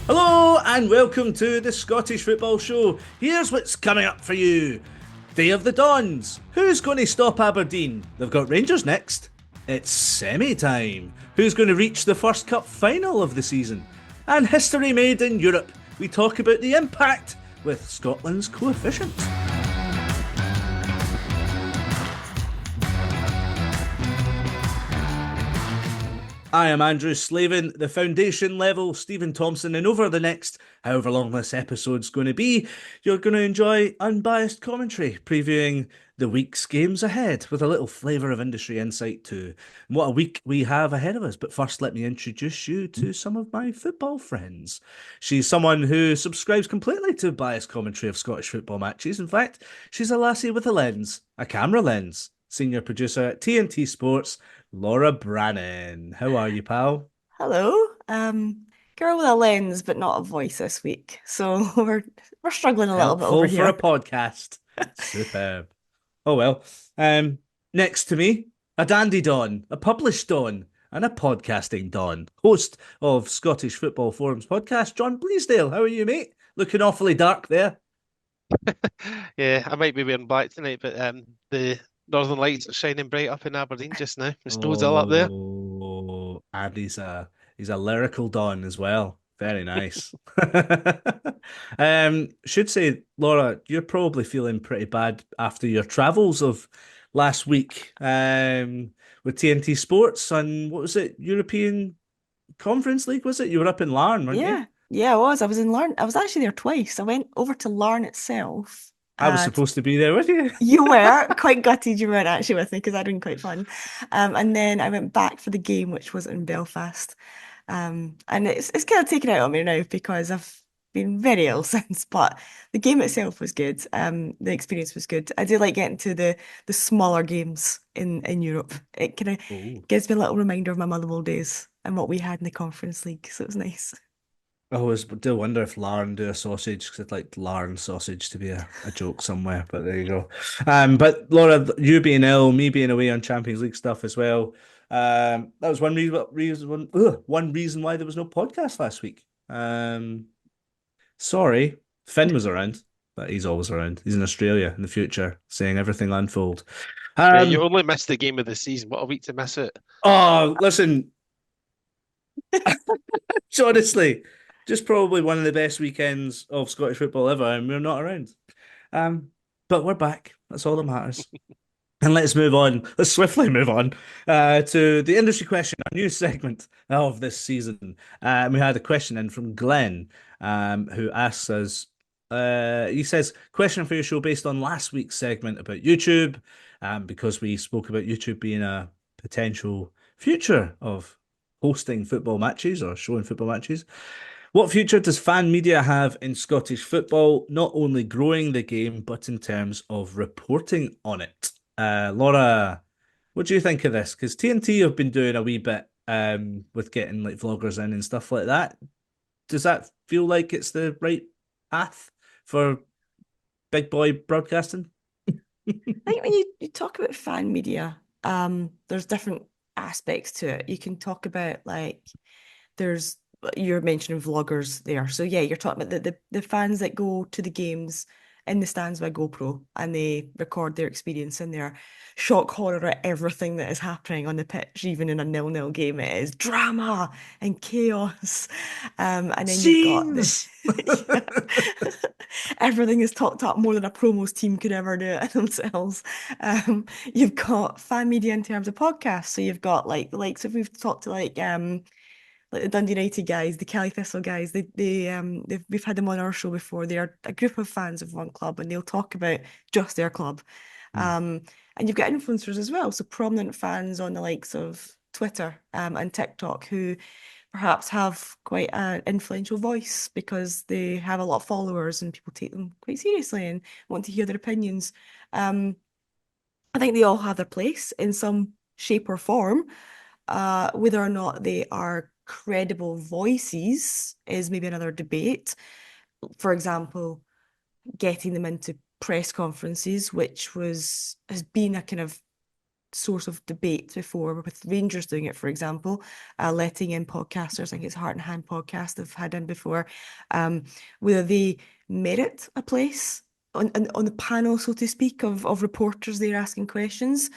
Hello and welcome to the Scottish Football Show. Here's what's coming up for you. Day of the Dons. Who's going to stop Aberdeen? They've got Rangers next. It's semi-time. Who's going to reach the first cup final of the season? And history made in Europe. We talk about the impact with Scotland's coefficient. I am Andrew Slaven, the foundation level Stephen Thompson, and over the next however long this episode's going to be, you're going to enjoy unbiased commentary previewing the week's games ahead with a little flavour of industry insight too. And what a week we have ahead of us. But first, let me introduce you to some of my football friends. She's someone who subscribes completely to biased commentary of Scottish football matches. In fact, she's a lassie with a lens, a camera lens. Senior producer at TNT Sports, Laura Brannan. How are you, pal? Hello. Girl with a lens, but not a voice this week. So we're struggling a little bit over Helpful for a here. podcast. Superb. Oh well. Next to me, a dandy don, a published don, and a podcasting don. Host of Scottish Football Forums podcast, John Blaesdale. How are you, mate? Looking awfully dark there. Yeah, I might be wearing black tonight, but the northern lights are shining bright up in Aberdeen just now. The snow's all up there. And he's a lyrical don as well. Very nice. Should say, Laura, you're probably feeling pretty bad after your travels of last week with TNT Sports and what was it, European Conference League, was it? You were up in Larne, weren't you? Yeah, I was. I was in Larne. I was actually there twice. I went over to Larne itself. I was T- supposed to be there with you. you were quite gutted you weren't actually with me because I'd been quite fun. And then I went back for the game, which was in Belfast. And it's kind of taken out on me now because I've been very ill since, but the game itself was good. The experience was good. I do like getting to the smaller games in Europe. It kind Oh. of gives me a little reminder of my Motherwell days and what we had in the Conference League. So it was nice. I always do wonder if Larn do a sausage because I'd like Larn sausage to be a joke somewhere, but there you go. But Laura, you being ill, me being away on Champions League stuff as well. That was one reason why there was no podcast last week. Sorry, Finn was around, but he's always around. He's in Australia in the future, seeing everything unfold. Yeah, you Um, only missed the game of the season. What a week to miss it. oh, listen, honestly, just probably one of the best weekends of Scottish football ever, and we're not around. Um, but we're back. That's all that matters. And let's move on. Let's swiftly move on to the industry question, our new segment of this season. We had a question in from Glenn, who asks us. He says, "Question for your show based on last week's segment about YouTube, because we spoke about YouTube being a potential future of hosting football matches or showing football matches. What future does fan media have in Scottish football, not only growing the game, but in terms of reporting on it?" Laura, what do you think of this? Because TNT have been doing a wee bit with getting like vloggers in and stuff like that. Does that feel like it's the right path for big boy broadcasting? I think when you talk about fan media, there's different aspects to it. You can talk about like there's you're mentioning vloggers there. So yeah, you're talking about the fans that go to the games in the stands by GoPro and they record their experience and their shock horror at everything that is happening on the pitch, even in a nil-nil game. It is drama and chaos. And then you've got the Scenes. yeah. Everything is talked up more than a promos team could ever do it themselves. You've got fan media in terms of podcasts. So you've got like the likes of we've talked to like the Dundee United guys, the Kelly Thistle guys, we've had them on our show before. They're a group of fans of one club and they'll talk about just their club. Um, and you've got influencers as well, so prominent fans on the likes of Twitter and TikTok who perhaps have quite an influential voice because they have a lot of followers and people take them quite seriously and want to hear their opinions. Um, I think they all have their place in some shape or form. Whether or not they are credible voices is maybe another debate. For example, getting them into press conferences, which has been a kind of source of debate before, with Rangers doing it, for example, letting in podcasters. I think it's Heart and Hand podcast they've had in before, whether they merit a place on the panel, so to speak, of reporters there asking questions.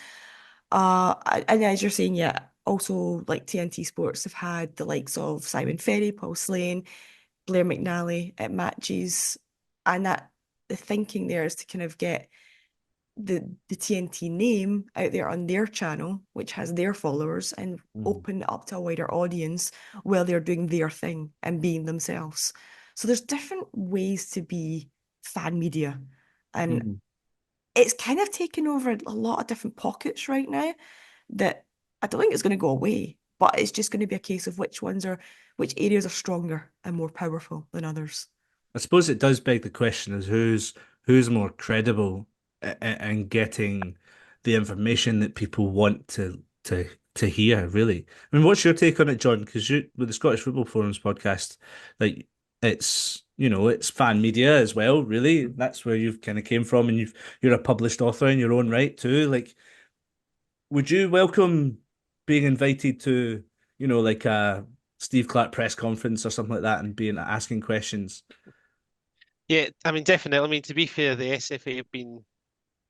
And as you're saying, yeah, also like TNT Sports have had the likes of Simon Ferry, Paul Slane, Blair McNally at matches, and that the thinking there is to kind of get the TNT name out there on their channel, which has their followers, and Mhm. open it up to a wider audience while they're doing their thing and being themselves. So there's different ways to be fan media, and Mhm. it's kind of taken over a lot of different pockets right now that I don't think it's going to go away, but it's just going to be a case of which areas are stronger and more powerful than others. I suppose it does beg the question is who's more credible in getting the information that people want to hear, really. I mean, what's your take on it, John? Because you with the Scottish Football Forums podcast, like it's it's fan media as well, really. That's where you've kind of came from, and you're a published author in your own right too. Like, would you welcome being invited to, like a Steve Clark press conference or something like that and being asking questions? Yeah, I mean, definitely. I mean, to be fair, the SFA have been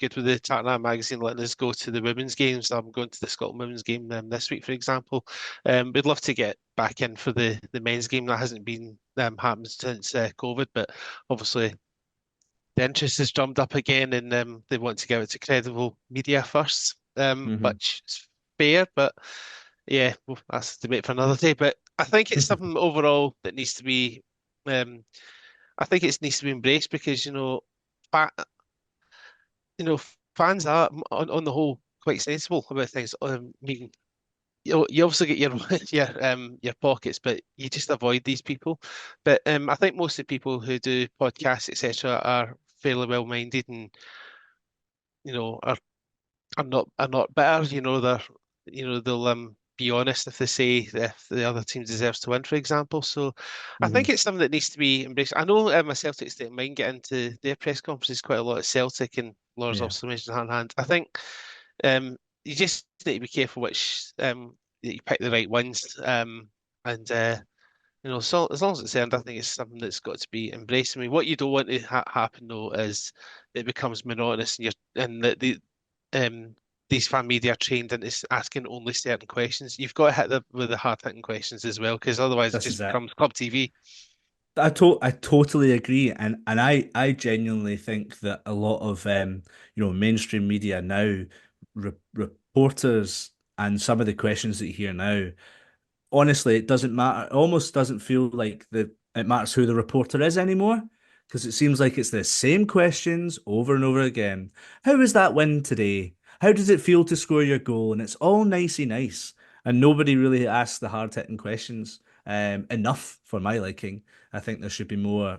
good with the Tartan magazine letting us go to the women's games. I'm going to the Scotland women's game this week, for example. We'd love to get back in for the men's game. That hasn't been happened since COVID, but obviously the interest has drummed up again, and they want to give it to credible media first, Hmm. which is fair. But yeah, well, that's a debate for another day. But I think it's something overall that needs to be. Um, I think it needs to be embraced because fa fans are on the whole quite sensible about things. I mean, you obviously get your your pockets, but you just avoid these people. But I think most of the people who do podcasts, etc., are fairly well-minded and are not bitter. They'll be honest if they say if the other team deserves to win, for example. So I think Hmm. it's something that needs to be embraced. I know my Celtic state of mind get into their press conferences quite a lot at Celtic, and Laura's Yeah. obviously mentioned hand in hand. I think you just need to be careful which that you pick the right ones. And so as long as it's earned, I think it's something that's got to be embraced. I mean, what you don't want to happen though is it becomes monotonous, and that um these fan media are trained into asking only certain questions. You've got to hit them with the hard-hitting questions as well, because otherwise it This is just it. becomes club TV. I totally agree, and I genuinely think that a lot of mainstream media now, reporters and some of the questions that you hear now, honestly, it doesn't matter. It almost doesn't feel like it matters who the reporter is anymore, because it seems like it's the same questions over and over again. How was that win today? How does it feel to score your goal? And it's all nicey nice, and nobody really asks the hard-hitting questions enough for my liking. I think there should be more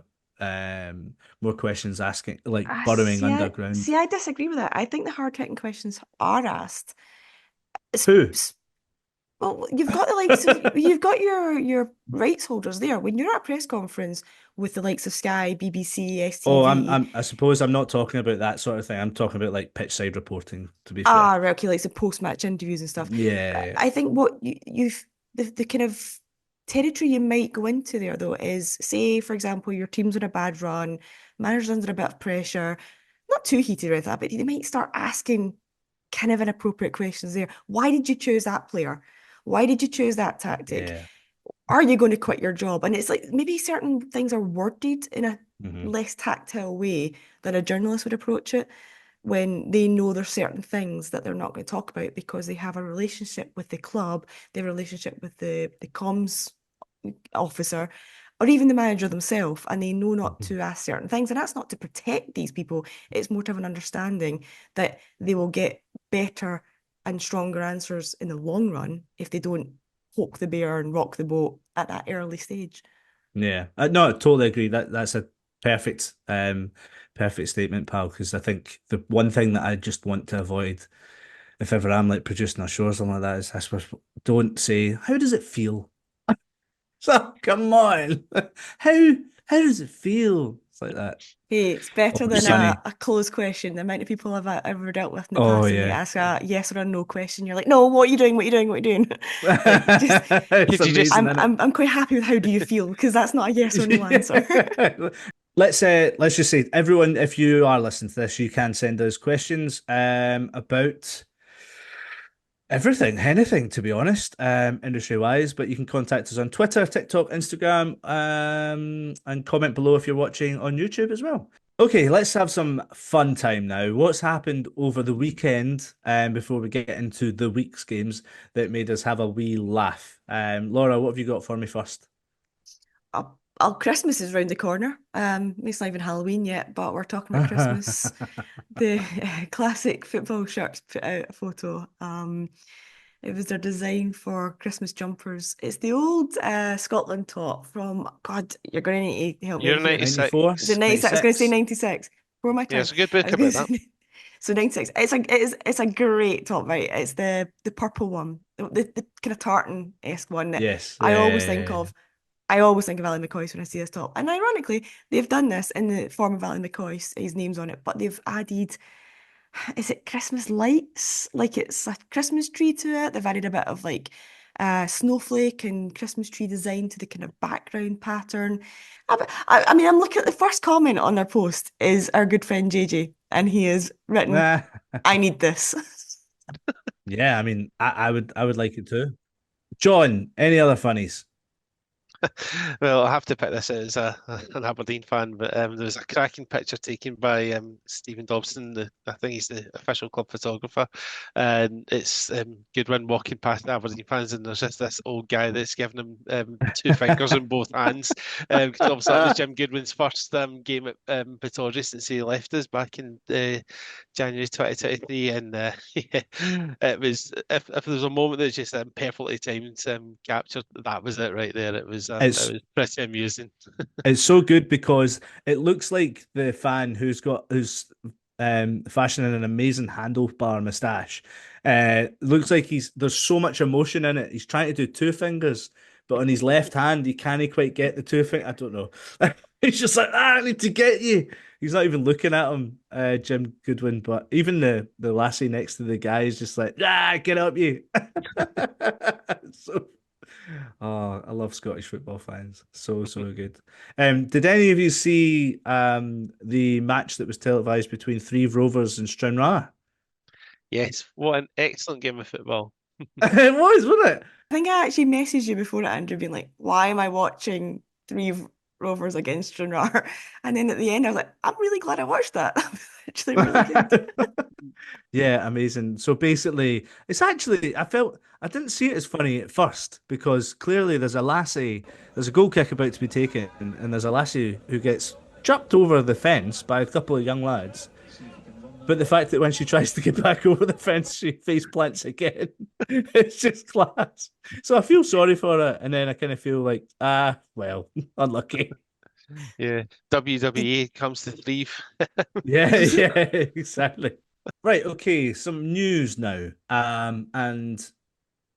questions asking, like I burrowing see. underground. I disagree with that. I think the hard-hitting questions are asked. It's, Who? well, you've got the likes of you've got your rights holders there. When you're at a press conference with the likes of Sky, BBC, Oh, STV, I suppose I'm not talking about that sort of thing. I'm talking about like pitch side reporting, to be fair. right, okay, like the post-match interviews and stuff. Yeah. I think what you've the kind of territory you might go into there though is, say, for example, your team's on a bad run, manager's under a bit of pressure, not too heated with that, but they might start asking kind of inappropriate questions there. Why did you choose that player? Why did you choose that tactic? Yeah. Are you going to quit your job? And it's like maybe certain things are worded in a Hmm. less tactile way than a journalist would approach it when they know there's certain things that they're not going to talk about because they have a relationship with the club, they have a relationship with the comms officer, or even the manager themselves, and they know not Hmm. to ask certain things. And that's not to protect these people, it's more to have an understanding that they will get better and stronger answers in the long run if they don't poke the bear and rock the boat at that early stage. Yeah. No, I totally agree. That's a perfect perfect statement, pal, because I think the one thing that I just want to avoid if ever I'm like producing a show or something like that is I suppose don't say, how does it feel? So come on. How how does it feel? It's like that. Hey, it's Oh, better than Sonny. a closed question. The amount of people I've ever dealt with in the Oh past, and they yeah. ask a yes or a no question. You're like, no, what are you doing? What are you doing? What are you doing? Like, just, It's Could you just amazing, isn't I'm quite happy with how do you feel because that's not a yes or no answer. it? Let's just say everyone, if you are listening to this, you can send us questions about everything, anything, to be honest, industry wise. But you can contact us on Twitter, TikTok, Instagram, and comment below if you're watching on YouTube as well. Okay, let's have some fun time now. What's happened over the weekend, before we get into the week's games that made us have a wee laugh? Laura, what have you got for me first? Christmas is round the corner. It's not even Halloween yet, but we're talking about Christmas. The classic football shirts put out a photo. It was their design for Christmas jumpers. It's the old Scotland top from, God, you're going to need to help me you're out here. Is it 96. 96? I was going to say 96. 96. Before my Yeah, time. it's a good I book was going about to that. say so 96. It's a great top, right? It's the purple one, the kind of tartan-esque one that Yes. I always Yeah, think yeah, of. I always think of Alan McCoy's when I see this top. And ironically, they've done this in the form of Alan McCoy's, his name's on it, but they've added, is it Christmas lights? Like it's a Christmas tree to it. They've added a bit of like snowflake and Christmas tree design to the kind of background pattern. I mean, I'm looking at the first comment on their post is our good friend JJ, and he has written, yeah. I need this. Yeah, I mean, I would like it too. John, any other funnies? Well, I have to pick this out as an Aberdeen fan, but there was a cracking picture taken by Stephen Dobson. I think he's the official club photographer, and it's Goodwin walking past Aberdeen fans, and there's just this old guy that's giving him two fingers in both hands. Because obviously that was Jim Goodwin's first game at Pittodrie since he left us back in January 2023, and yeah, it was if there was a moment that's just perfectly timed captured, that was it right there. It It's was pretty amusing. it's so good because it looks like the fan who's fashioning an amazing handlebar moustache. Looks like there's so much emotion in it. He's trying to do two fingers, but on his left hand he can't quite get the two finger. I don't know. He's just like, I need to get you. He's not even looking at him, Jim Goodwin. But even the lassie next to the guy is just like, get up you. So oh, I love Scottish football fans. So, so good. Did any of you see the match that was televised between Threave Rovers and Stranraer? Yes, what an excellent game of football. It was, wasn't it? I think I actually messaged you before it, Andrew, being like, why am I watching Threave Rovers against Stranraer? And then at the end, I was like, I'm really glad I watched that. That was actually really good. Yeah, amazing. So basically, it's actually, I didn't see it as funny at first because clearly there's a goal kick about to be taken, and there's a lassie who gets jumped over the fence by a couple of young lads. But the fact that when she tries to get back over the fence, she face plants again. It's just class. So I feel sorry for her, and then I kind of feel like, well, unlucky. Yeah, WWE comes to Threave. Yeah, yeah, exactly. Right, okay, some news now. And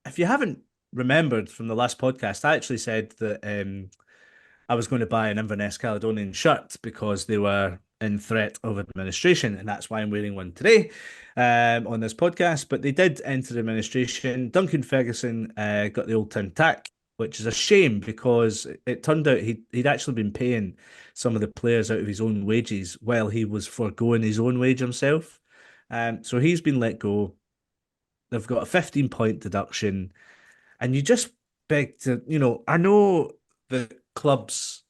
if you haven't remembered from the last podcast, I actually said that I was going to buy an Inverness Caledonian shirt because they were in threat of administration, and that's why I'm wearing one today on this podcast. But they did enter administration. Duncan Ferguson got the old tin tack, which is a shame because it turned out he'd actually been paying some of the players out of his own wages while he was foregoing his own wage himself. So he's been let go. They've got a 15-point deduction, and you just beg to, I know the clubs.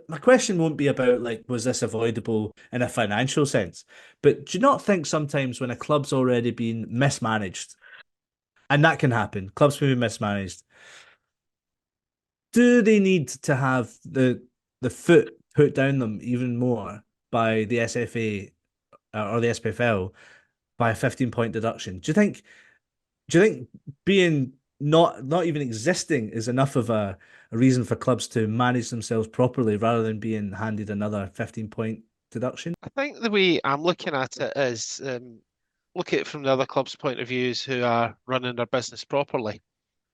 My question won't be about like, was this avoidable in a financial sense? But do you not think sometimes when a club's already been mismanaged, and that can happen, clubs can be mismanaged, do they need to have the foot put down them even more by the SFA or the SPFL by a 15-point deduction? Do you think being not even existing is enough of a reason for clubs to manage themselves properly rather than being handed another 15-point deduction? I think the way I'm looking at it is look at it from the other club's point of views who are running their business properly.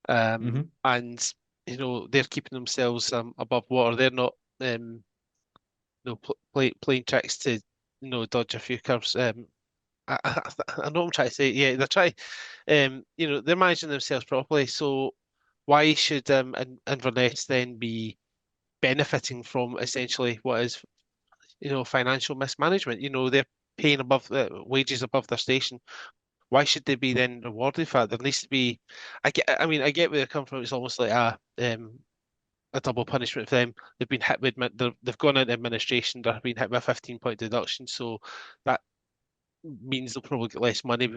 Hmm. And they're keeping themselves above water. They're not playing tricks to dodge a few curves. I know what I'm trying to say. Yeah, they're trying. They're managing themselves properly. So why should Inverness then be benefiting from essentially what is financial mismanagement? They're paying above the wages above their station. Why should they be then rewarded for it? There needs to be. I get where they come from. It's almost like a double punishment for them. They've been hit with they've gone into administration. They've been hit with a 15-point deduction. So that means they'll probably get less money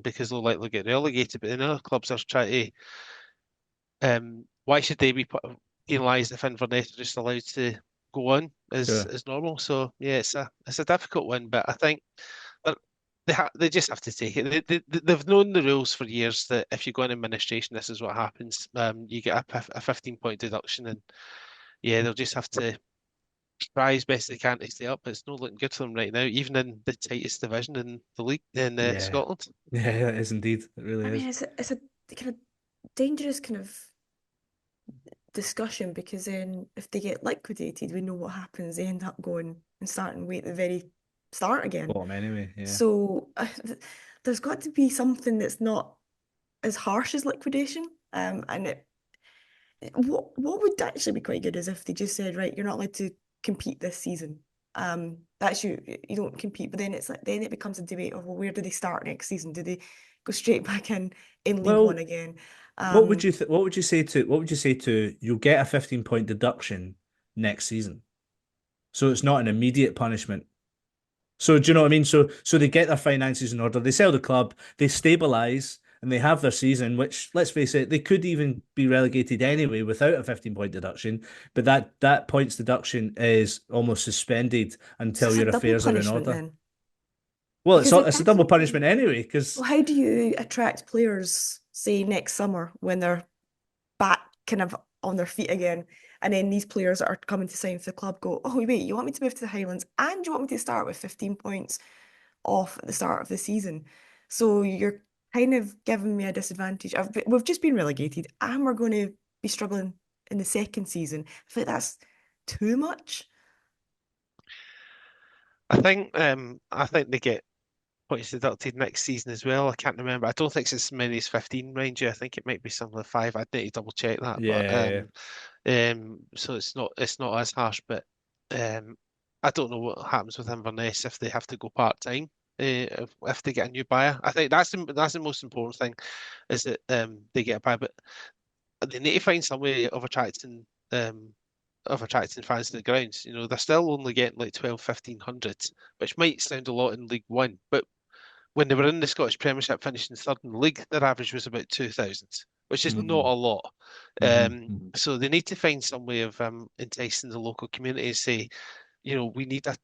because they'll likely get relegated. But then other clubs are trying to. Why should they be penalised if Inverness are just allowed to go on Sure. as normal? So yeah, it's a difficult one, but I think that they just have to take it. They've known the rules for years that if you go in administration, this is what happens. You get a 15-point deduction, and yeah, they'll just have to try as best they can to stay up. But it's not looking good for them right now, even in the tightest division in the league in Yeah. Scotland. Yeah, it is indeed. It really I mean, is. it's a kind of dangerous kind of discussion because then if they get liquidated, we know what happens. They end up going and starting way at the very start again. Bottom anyway, yeah. So there's got to be something that's not as harsh as liquidation. And what would actually be quite good is if they just said, right, you're not allowed to compete this season. That's you don't compete, but then it's like then it becomes a debate of well, where do they start next season? Do they go straight back in League One Well, again? what would you say to you'll get a 15-point deduction next season? So it's not an immediate punishment. So do you know what I mean? So they get their finances in order, they sell the club, they stabilize, and they have their season, which let's face it, they could even be relegated anyway without a 15-point deduction. But that points deduction is almost suspended So until it's a your double affairs are in punishment order. then. Well, Because if it's a that's double okay, punishment anyway, because well, how do you attract players, say, next summer when they're back kind of on their feet again? And then these players that are coming to sign for the club go, oh, wait, you want me to move to the Highlands and you want me to start with 15 points off at the start of the season. So you're kind of giving me a disadvantage. We've just been relegated and we're going to be struggling in the second season. I feel like that's too much. I think they get points deducted next season as well. I can't remember. I don't think it's as many as 15, mind you. I think it might be something like five. I'd need to double check that. But yeah. so it's not as harsh. But um, I don't know what happens with Inverness if they have to go part time. If they get a new buyer, I think that's the most important thing, is that they get a buyer. But they need to find some way of attracting fans to the grounds. They're still only getting like 12, 1,500, which might sound a lot in League One, but when they were in the Scottish Premiership, finishing third in the league, their average was about 2,000, which is not Mm-hmm. a lot. Mm-hmm. So they need to find some way of enticing the local community and say, we need that.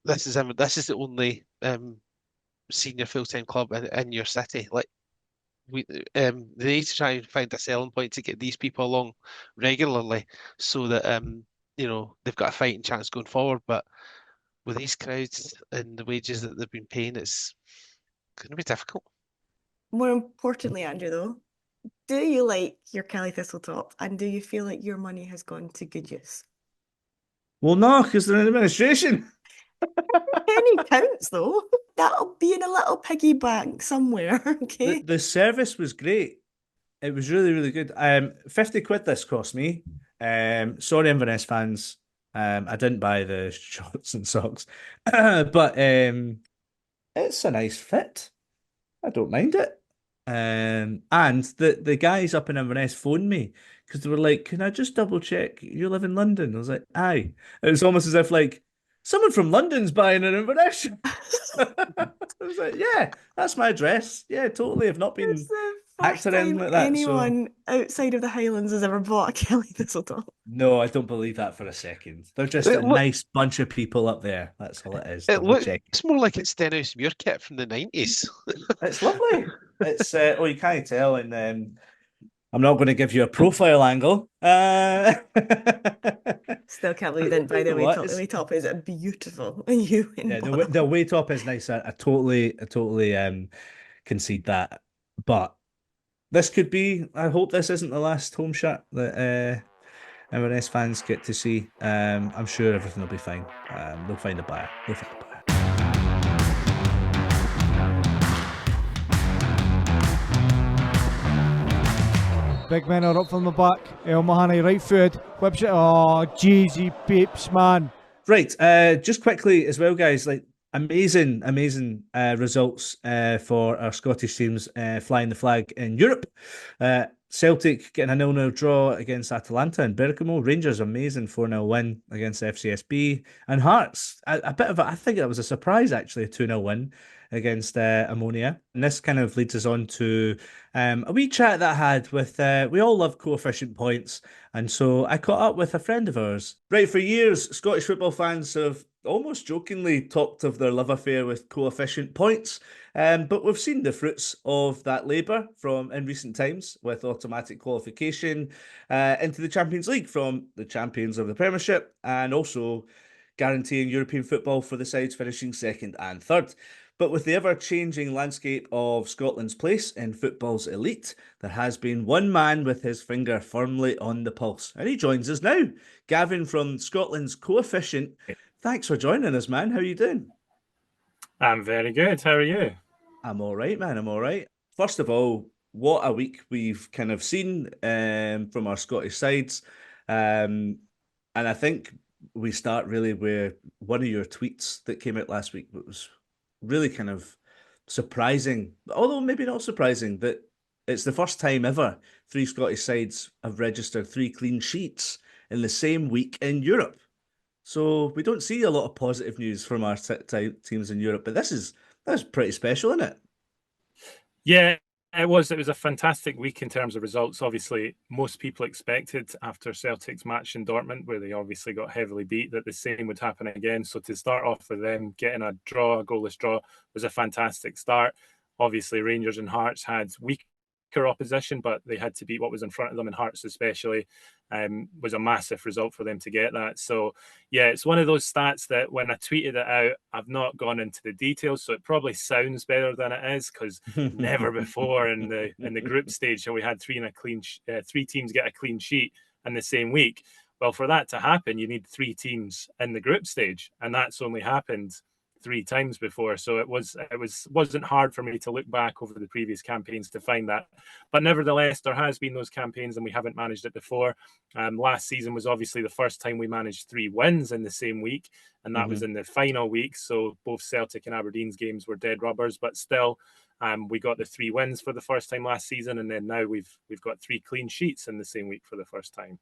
This is the only senior full-time club in your city. Like they need to try and find a selling point to get these people along regularly, so that they've got a fighting chance going forward. But with these crowds and the wages that they've been paying, it's going to be difficult. More importantly, Andrew, though, do you like your Kelly Thistle top and do you feel like your money has gone to good use? Well, no, because they're in administration. Penny counts, though. That'll be in a little piggy bank somewhere, The okay? the service was great. It was really, really good. 50 quid this cost me. Sorry, Inverness fans. I didn't buy the shorts and socks, but it's a nice fit. I don't mind it. And the guys up in Inverness phoned me because they were like, "Can I just double check you live in London?" I was like, "Aye." It was almost as if like someone from London's buying an Inverness. I was like, "Yeah, that's my address. Yeah, totally. I've not It's been the hacked first or anything time like that." So anyone outside of the Highlands has ever bought a Kelly Thistletop. no, I don't believe that for a second. They're just It a look nice bunch of people up there. That's all it is. it Double looks check. more like it's Dennis Muir kit from the 90s. It's lovely. It's oh, you can't tell, and I'm not going to give you a profile angle. Still can't believe you didn't buy the way What top. The is way top is beautiful. And you went yeah, and bought the that. way top is nice. I totally concede that. But this could be. I hope this isn't the last home shot that Inverness fans get to see. I'm sure everything will be fine. They'll find a buyer. They'll find a buyer. Big men are up from the back. El Mahoney, right foot, whips it. Oh, jeez, peeps, man. Right, just quickly as well, guys. Like amazing results for our Scottish teams flying the flag in Europe. Celtic getting a 0-0 draw against Atalanta and Bergamo. Rangers amazing 4-0 win against FCSB, and Hearts a bit of I think that was a surprise actually, a 2-0 win against Ammonia. And this kind of leads us on to a wee chat that I had with we all love coefficient points, and so I caught up with a friend of ours. Right, for years Scottish football fans have almost jokingly talked of their love affair with coefficient points. But we've seen the fruits of that labour in recent times with automatic qualification into the Champions League from the champions of the Premiership, and also guaranteeing European football for the sides finishing second and third. But with the ever-changing landscape of Scotland's place in football's elite, there has been one man with his finger firmly on the pulse, and he joins us now. Gavin from Scotland's Coefficient. Thanks for joining us, man. How are you doing? I'm very good. How are you? I'm all right, man. I'm all right. First of all, what a week we've kind of seen from our Scottish sides. And I think we start really with one of your tweets that came out last week that was really kind of surprising, although maybe not surprising, that it's the first time ever 3 Scottish sides have registered 3 clean sheets in the same week in Europe. So we don't see a lot of positive news from our teams in Europe, but that's pretty special, isn't it? Yeah, it was. It was a fantastic week in terms of results. Obviously, most people expected after Celtic's match in Dortmund, where they obviously got heavily beat, that the same would happen again. So to start off with them getting a goalless draw, was a fantastic start. Obviously, Rangers and Hearts had weaker opposition, but they had to beat what was in front of them, and Hearts especially was a massive result for them to get that. So yeah, it's one of those stats that when I tweeted it out, I've not gone into the details, so it probably sounds better than it is, because never before in the group stage have we had 3 teams get a clean sheet in the same week. Well, for that to happen, you need 3 teams in the group stage, and that's only happened 3 times before. So it wasn't hard for me to look back over the previous campaigns to find that. But nevertheless, there has been those campaigns and we haven't managed it before. Last season was obviously the first time we managed 3 wins in the same week, and that was in the final week. So both Celtic and Aberdeen's games were dead rubbers, but still we got the 3 wins for the first time last season, and then now we've got 3 clean sheets in the same week for the first time.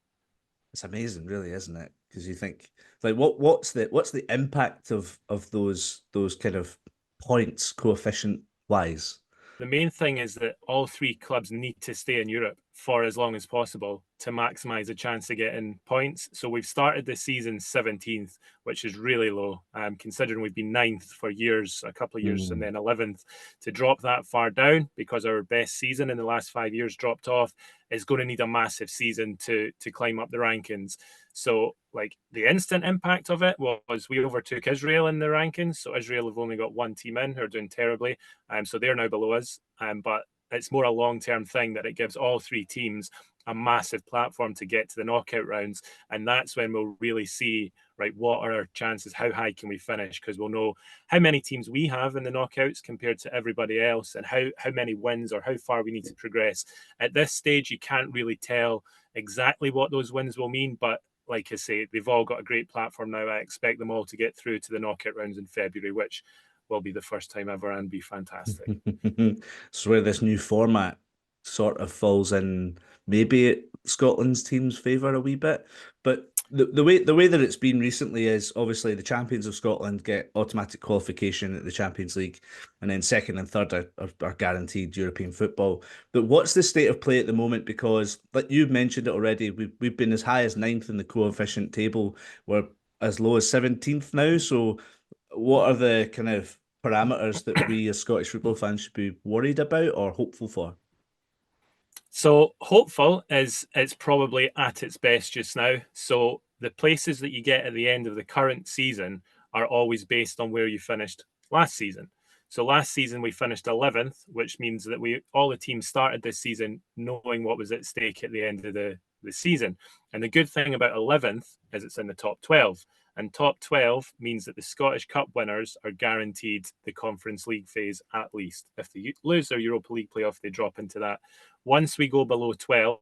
It's amazing, really, isn't it? Because you think, like, what's the impact of those kind of points coefficient wise? The main thing is that all 3 clubs need to stay in Europe for as long as possible to maximise a chance of getting points. So we've started the season 17th, which is really low, considering we've been 9th for years, a couple of years, and then 11th. To drop that far down, because our best season in the last 5 years dropped off, is going to need a massive season to climb up the rankings. So, like, the instant impact of it was we overtook Israel in the rankings. So Israel have only got 1 team in who are doing terribly. So they're now below us. But it's more a long-term thing that it gives all 3 teams a massive platform to get to the knockout rounds. And that's when we'll really see, right, what are our chances? How high can we finish? Because we'll know how many teams we have in the knockouts compared to everybody else, and how many wins or how far we need to progress. At this stage, you can't really tell exactly what those wins will mean, but like I say, they've all got a great platform now. I expect them all to get through to the knockout rounds in February, which will be the first time ever and be fantastic. So where this new format sort of falls in, maybe Scotland's team's favour a wee bit, but the way that it's been recently is obviously the champions of Scotland get automatic qualification at the Champions League, and then second and third are guaranteed European football. But what's the state of play at the moment? Because, like you've mentioned it already, we've been as high as 9th in the coefficient table. We're as low as 17th now. So what are the kind of parameters that we as Scottish football fans should be worried about or hopeful for? So hopeful is it's probably at its best just now. So the places that you get at the end of the current season are always based on where you finished last season. So last season we finished 11th, which means that all the teams started this season knowing what was at stake at the end of the the season. And the good thing about 11th is it's in the top 12. And top 12 means that the Scottish Cup winners are guaranteed the Conference League phase at least. If they lose their Europa League playoff, they drop into that. Once we go below 12,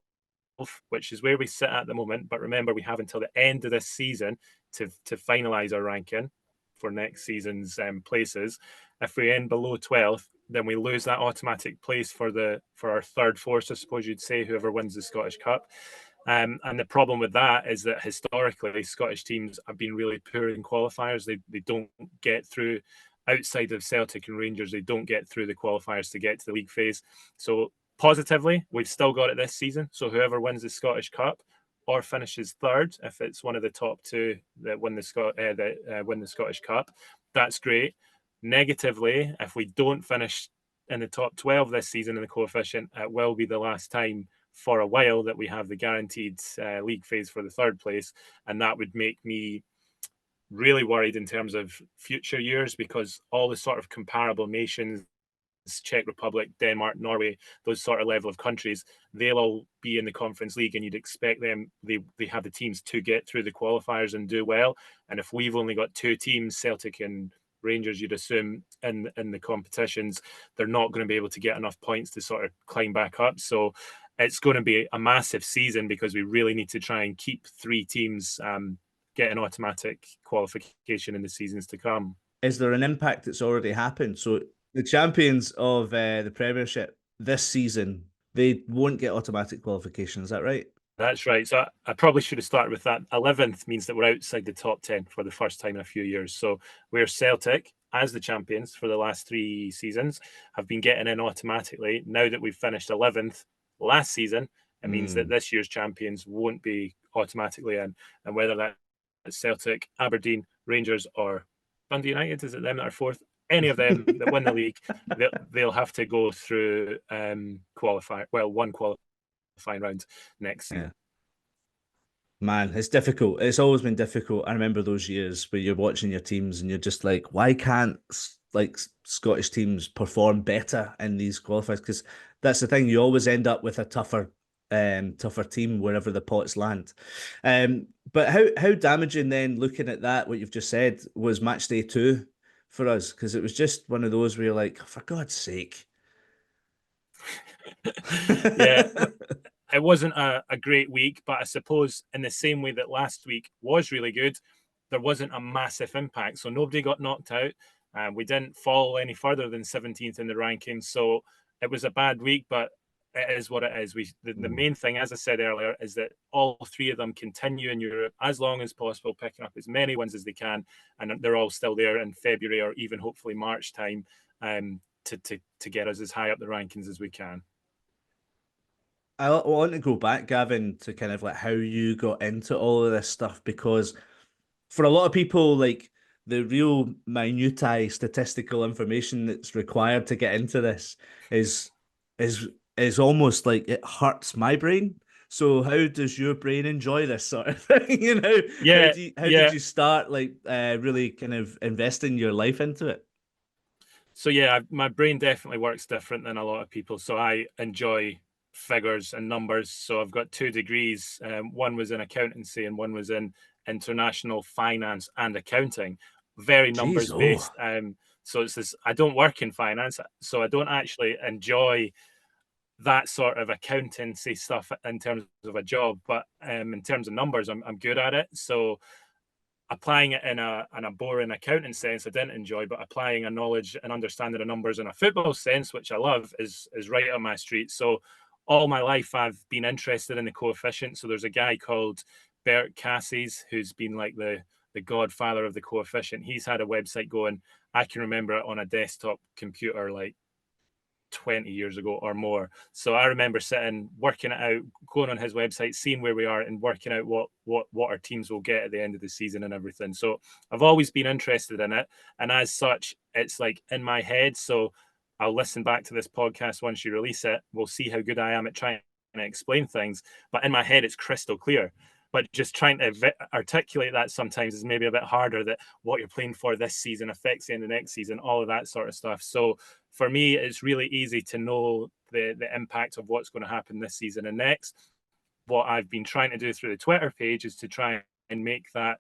which is where we sit at the moment, but remember, we have until the end of this season to finalise our ranking for next season's places. If we end below 12th, then we lose that automatic place for our third force, I suppose you'd say, whoever wins the Scottish Cup. And the problem with that is that historically, Scottish teams have been really poor in qualifiers. They don't get through, outside of Celtic and Rangers, they don't get through the qualifiers to get to the league phase. So positively, we've still got it this season. So whoever wins the Scottish Cup or finishes third, if it's one of the top two that win the Scottish Cup, that's great. Negatively, if we don't finish in the top 12 this season in the coefficient, it will be the last time for a while that we have the guaranteed league phase for the third place, and that would make me really worried in terms of future years, because all the sort of comparable nations, Czech Republic, Denmark, Norway, those sort of level of countries, they'll all be in the Conference League, and you'd expect them, they have the teams to get through the qualifiers and do well. And if we've only got two teams, Celtic and Rangers, you'd assume in the competitions, they're not going to be able to get enough points to sort of climb back up. So it's going to be a massive season, because we really need to try and keep three teams getting automatic qualification in the seasons to come. Is there an impact that's already happened? So the champions of the Premiership this season, they won't get automatic qualification. Is that right? That's right. So I probably should have started with that. 11th means that we're outside the top 10 for the first time in a few years. So we're Celtic, as the champions for the last 3 seasons, have been getting in automatically. Now that we've finished 11th last season, it means that this year's champions won't be automatically in. And whether that's Celtic, Aberdeen, Rangers, or Dundee United, is it them that are fourth? Any of them that win the league, they'll have to go through one qualifying round next season. Yeah. Man, it's difficult. It's always been difficult. I remember those years where you're watching your teams and you're just like, why can't Scottish teams perform better in these qualifiers? Because that's the thing, you always end up with a tougher team wherever the pots land. But how damaging then, looking at that, what you've just said, was match day 2 for us? Because it was just one of those where you're like, for God's sake. Yeah. It wasn't a great week, but I suppose in the same way that last week was really good, there wasn't a massive impact. So nobody got knocked out. We didn't fall any further than 17th in the rankings. So it was a bad week, but it is what it is. The main thing, as I said earlier, is that all 3 of them continue in Europe as long as possible, picking up as many wins as they can. And they're all still there in February or even hopefully March time to get us as high up the rankings as we can. I want to go back, Gavin, to kind of like how you got into all of this stuff, because for a lot of people, like the real minutiae statistical information that's required to get into this is almost like it hurts my brain. So how does your brain enjoy this sort of thing? Yeah, how did you start like really kind of investing your life into it? So yeah, my brain definitely works different than a lot of people. So I enjoy figures and numbers. So I've got 2 degrees. One was in accountancy and one was in international finance and accounting. Very numbers based. So it's this. I don't work in finance, so I don't actually enjoy that sort of accountancy stuff in terms of a job. But in terms of numbers, I'm good at it. So applying it in a boring accounting sense, I didn't enjoy, but applying a knowledge and understanding of numbers in a football sense, which I love, is right on my street. So all my life, I've been interested in the coefficient. So there's a guy called Bert Cassis, who's been like the godfather of the coefficient. He's had a website going, I can remember it on a desktop computer like 20 years ago or more. So I remember sitting, working it out, going on his website, seeing where we are and working out what our teams will get at the end of the season and everything. So I've always been interested in it. And as such, it's like in my head. So I'll listen back to this podcast once you release it. We'll see how good I am at trying to explain things. But in my head, it's crystal clear. But just trying to articulate that sometimes is maybe a bit harder, that what you're playing for this season affects the end of next season, all of that sort of stuff. So for me, it's really easy to know the impact of what's going to happen this season and next. what I've been trying to do through the Twitter page is to try and make that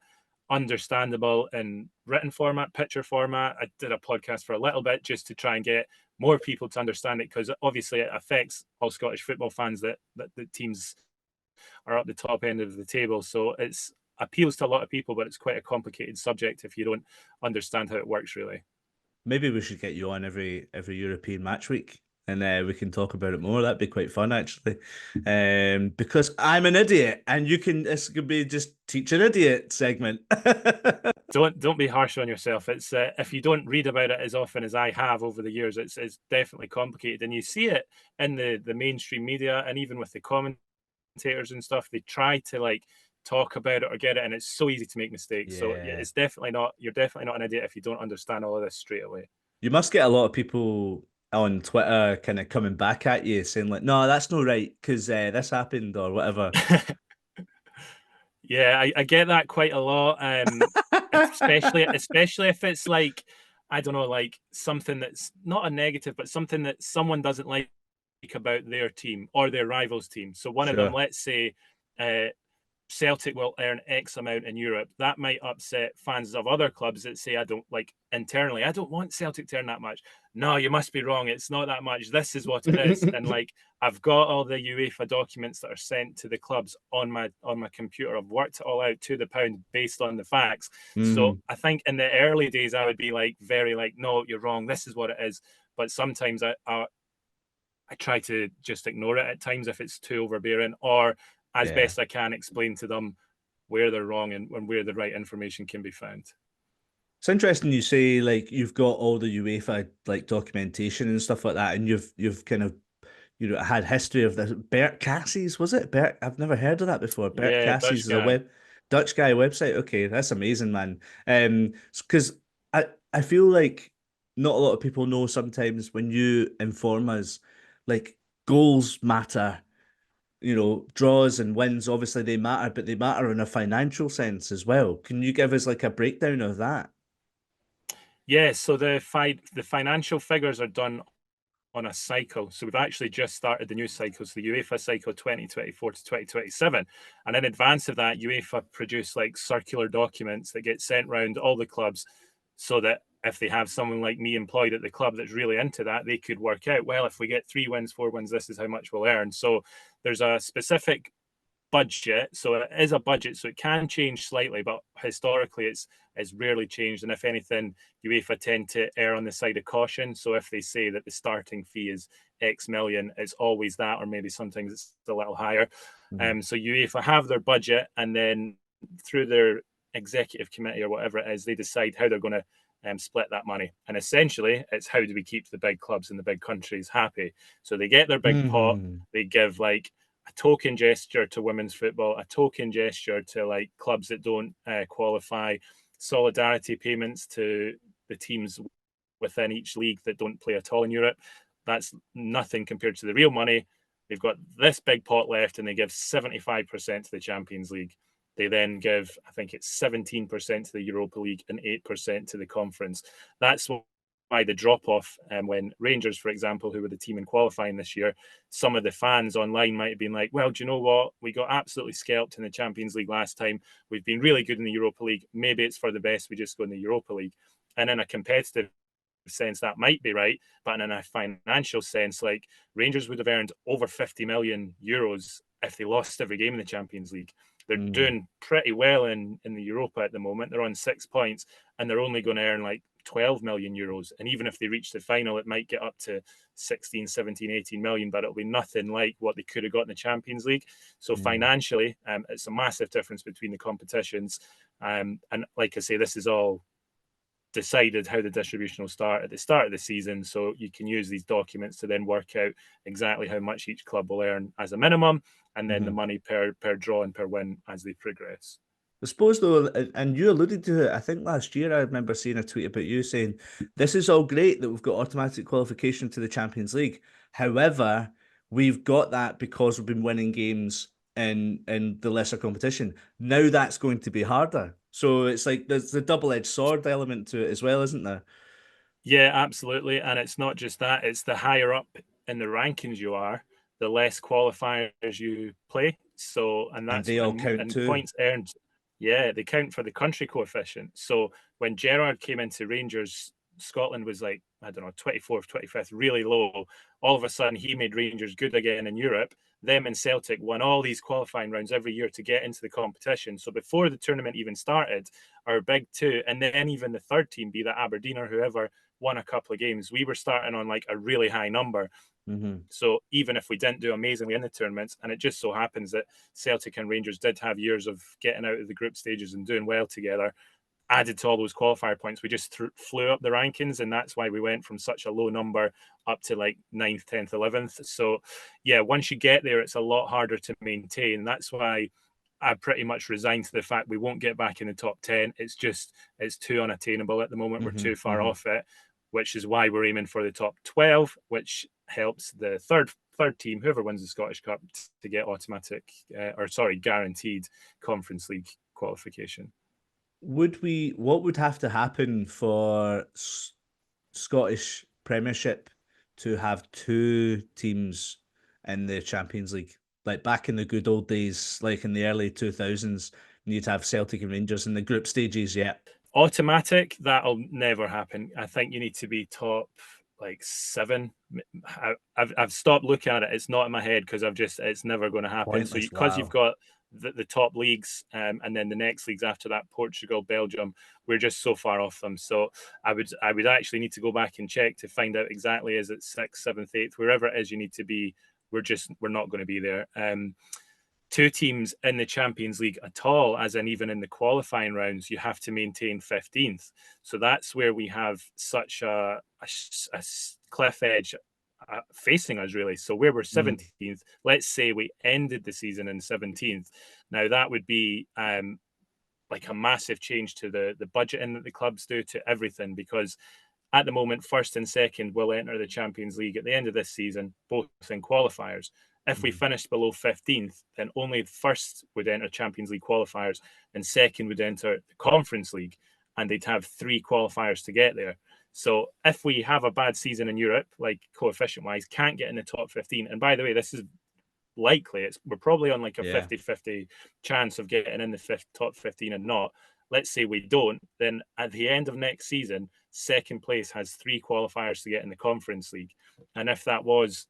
understandable in written format, picture format. I did a podcast for a little bit just to try and get more people to understand it, because obviously it affects all Scottish football fans that the teams are at the top end of the table. So it's appeals to a lot of people, but it's quite a complicated subject if you don't understand how it works, really. Maybe we should get you on every European match week, and we can talk about it more. That'd be quite fun, actually. Because I'm an idiot, and this could be just teach an idiot segment. Don't be harsh on yourself. It's if you don't read about it as often as I have over the years, it's definitely complicated, and you see it in the mainstream media, and even with the commentators and stuff. They try to like talk about it or get it, and it's so easy to make mistakes. So Yeah. it's definitely not. You're definitely not an idiot if you don't understand all of this straight away. You must get a lot of people on Twitter kind of coming back at you saying like, "No, that's not right because this happened or whatever." Yeah, I get that quite a lot, especially if it's like, I don't know, like something that's not a negative, but something that someone doesn't like about their team or their rivals' team. So one of them, Sure. let's say, Celtic will earn X amount in Europe. That might upset fans of other clubs that say, I don't like internally, I don't want Celtic to earn that much. No, you must be wrong. It's not that much. This is what it is. And like, I've got all the UEFA documents that are sent to the clubs on my computer. I've worked it all out to the pound based on the facts. So I think in the early days, I would be like, very like, no, you're wrong. This is what it is. But sometimes I try to just ignore it at times if it's too overbearing, or as best I can explain to them where they're wrong and where the right information can be found. It's interesting you say like you've got all the UEFA like documentation and stuff like that, and you've kind of had history of this. Bert Cassie's, was it? I've never heard of that before. Bert Yeah, Cassie's Dutch is a guy. Dutch guy website. Okay, that's amazing, man. Because I feel like not a lot of people know sometimes when you inform us, like goals matter. Draws and wins, obviously they matter, but they matter in a financial sense as well. Can you give us like a breakdown of that? Yeah, so the financial figures are done on a cycle. So we've actually just started the new cycle, so the UEFA cycle 2024 to 2027. And in advance of that, UEFA produce like circular documents that get sent around all the clubs, so that if they have someone like me employed at the club that's really into that, they could work out, well, if we get 3 wins, 4 wins, this is how much we'll earn. So there's a specific budget. So it is a budget, so it can change slightly, but historically it's rarely changed. And if anything, UEFA tend to err on the side of caution. So if they say that the starting fee is X million, it's always that, or maybe sometimes it's a little higher. So UEFA have their budget, and then through their executive committee or whatever it is, they decide how they're going to split that money. And essentially, it's how do we keep the big clubs in the big countries happy? So they get their big pot, they give like a token gesture to women's football, a token gesture to like clubs that don't qualify, solidarity payments to the teams within each league that don't play at all in Europe. That's nothing compared to the real money. They've got this big pot left, and they give 75% to the Champions League. They then give, I think it's 17% to the Europa League and 8% to the Conference. That's why the drop-off, when Rangers, for example, who were the team in qualifying this year, some of the fans online might have been like, well, do you know what? We got absolutely scalped in the Champions League last time. We've been really good in the Europa League. Maybe it's for the best we just go in the Europa League. And in a competitive sense, that might be right. But in a financial sense, like Rangers would have earned over 50 million euros if they lost every game in the Champions League. They're doing pretty well in the Europa at the moment. They're on 6 points, and they're only going to earn like 12 million euros. And even if they reach the final, it might get up to 16, 17, 18 million, but it'll be nothing like what they could have got in the Champions League. So financially, it's a massive difference between the competitions. And like I say, this is all decided how the distribution will start at the start of the season. So you can use these documents to then work out exactly how much each club will earn as a minimum, and then the money per draw and per win as they progress. I suppose though, and you alluded to it, I think last year I remember seeing a tweet about you saying, this is all great that we've got automatic qualification to the Champions League. However, we've got that because we've been winning games in the lesser competition. Now that's going to be harder. So it's like there's the double-edged sword element to it as well, isn't there? Yeah, absolutely. And it's not just that, it's the higher up in the rankings you are, the less qualifiers you play. So, and that's they all count too. Points earned. Yeah, they count for the country coefficient. So when Gerrard came into Rangers, Scotland was like, I don't know, 24th, 25th, really low. All of a sudden, he made Rangers good again in Europe. Them and Celtic won all these qualifying rounds every year to get into the competition. So before the tournament even started, our big two, and then even the third team, be that Aberdeen or whoever, won a couple of games. We were starting on like a really high number. So even if we didn't do amazingly in the tournaments, and it just so happens that Celtic and Rangers did have years of getting out of the group stages and doing well together, added to all those qualifier points, we just flew up the rankings, and that's why we went from such a low number up to like 9th, 10th, 11th. So yeah, once you get there, it's a lot harder to maintain. That's why I pretty much resigned to the fact we won't get back in the top 10. It's too unattainable at the moment. We're too far off it, which is why we're aiming for the top 12, which helps the third team, whoever wins the Scottish Cup, to get guaranteed Conference League qualification. What would have to happen for Scottish Premiership to have two teams in the Champions League? Like back in the good old days, like in the early 2000s, you'd have Celtic and Rangers in the group stages, yeah. Automatic, that'll never happen. I think you need to be top like 7. I've stopped looking at it. It's not in my head because it's never going to happen. Pointless, so because wow. you've got the top leagues and then the next leagues after that, Portugal, Belgium, we're just so far off them. So I would actually need to go back and check to find out exactly, is it 6th, 7th, 8th, wherever it is you need to be. We're not going to be there. Two teams in the Champions League at all, as in even in the qualifying rounds, you have to maintain 15th. So that's where we have such a cliff edge facing us, really. So where we're 17th, let's say we ended the season in 17th. Now that would be like a massive change to the budgeting that the clubs do, to everything, because at the moment, first and second will enter the Champions League at the end of this season, both in qualifiers. If we finished below 15th, then only first would enter Champions League qualifiers and second would enter the Conference League, and they'd have 3 qualifiers to get there. So if we have a bad season in Europe, like coefficient-wise, can't get in the top 15, and by the way, this is likely, we're probably on like a 50-50 chance of getting in the top 15 and not. Let's say we don't, then at the end of next season, second place has 3 qualifiers to get in the Conference League. And if that was,